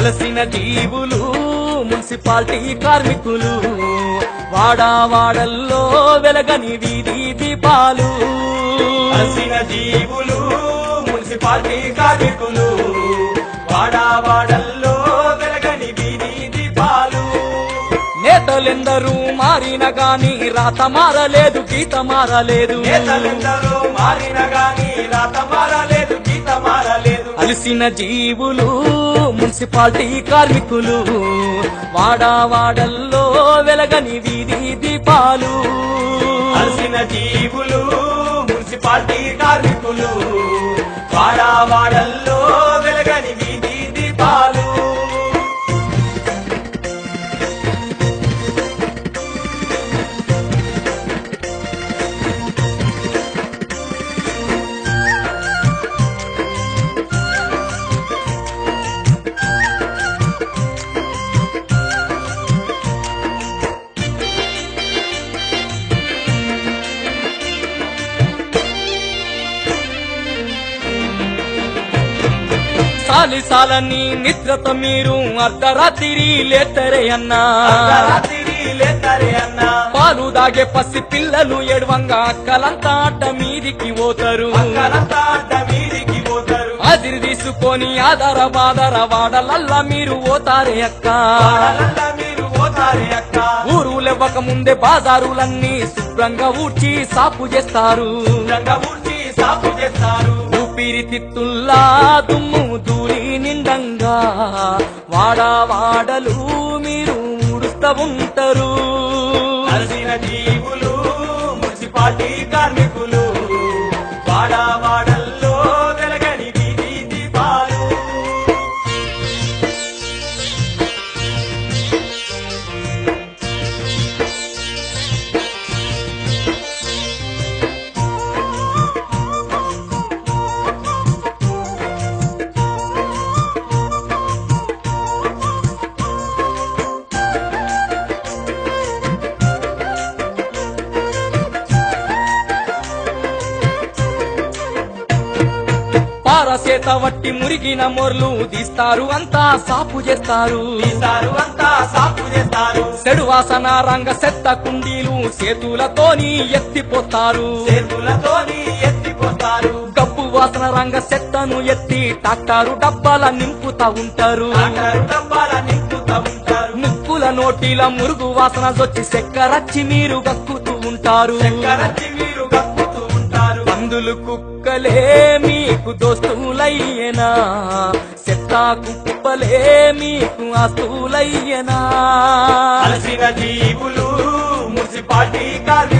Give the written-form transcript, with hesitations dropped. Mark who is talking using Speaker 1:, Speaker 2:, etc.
Speaker 1: అలసిన జీవులు మున్సిపాలిటీ కార్మికులు వాడావాడల్లో వెలగని వీధి దీపాలు
Speaker 2: అలసిన జీవులు మున్సిపాలిటీ కార్మికులు వాడావాడల్లో వెలగని వీధి దీపాలు
Speaker 1: నేతలెందరూ మారిన గాని రాత మారలేదు గీత మారలేదు
Speaker 2: నేతలెందరూ మారిన గాని రాత మారలేదు గీత మారలేదు
Speaker 1: అలసిన జీవులు మున్సిపాలిటీ కార్మికులు వాడావాడల్లో వెలగని వీధి దీపాలు
Speaker 2: అలసిన జీవులు మున్సిపాలిటీ కార్మికులు వాడావాడల్లో వెలగని వీధి దీపాలు
Speaker 1: సాలిసాలని నిద్రత మీరు అర్ధరాత్రి లేతరే అన్నా
Speaker 2: అర్ధరాత్రి లేతరే అన్నా
Speaker 1: పాలు దాగే పసి పిల్లలు ఎడవంగా అక్కలంతా అడ్డ మీదికి పోతారు
Speaker 2: అక్కలంతా అడ్డ మీదికి పోతారు
Speaker 1: అదిరి తీసుకొని ఆధార బాధర వాడలల్లా మీరు పోతారే అక్క
Speaker 2: వాడలల్లా మీరు పోతారే అక్క
Speaker 1: ఊరులెవ్వక ముందే బాజారులన్నీ శుభ్రంగా ఊడ్చి సాపు చేస్తారు
Speaker 2: శుభ్రంగా ఊడ్చి సాపు చేస్తారు
Speaker 1: ఊపిరితిత్తుల్లా దుమ్ము దూరి నిండంగా వాడలు మీరు ఊడుస్తా ఉంటారు
Speaker 2: అలసిన జీవులు మున్సిపాలిటీ కార్మికులు వాడావాడల్లో వెలగని వీధి దీపాలు
Speaker 1: పారసేత వట్టి మురిగిన మొర్లు తీస్తారు అంతా సాపు చేస్తారు
Speaker 2: తీస్తారు అంతా సాపు చేస్తారు
Speaker 1: చెడు వాసన రంగ సెత్త కుండీలు చేతులతోని ఎత్తిపోతారు
Speaker 2: చేతులతోని ఎత్తిపోతారు
Speaker 1: గబ్బు వాసన రంగ సెత్తను ఎత్తి ట్రాక్టారు డబ్బాల నింపుతా ఉంటారు
Speaker 2: ట్రాక్టర్ డబ్బాల నింపుతా ఉంటారు
Speaker 1: ముక్కుల నోటిల మురుగు వాసన వచ్చి చెక్కరచ్చి మీరు గక్కుతూ ఉంటారు
Speaker 2: చక్కరచ్చి మీరు గక్కుతూ ఉంటారు
Speaker 1: పందులు కుక్కలే మీకు దోస్తులయ్యనా చెత్త కుప్పలే మీకు ఆస్తులయ్యనా
Speaker 2: అలసిన జీవులు మున్సిపాలిటీ కార్మికులు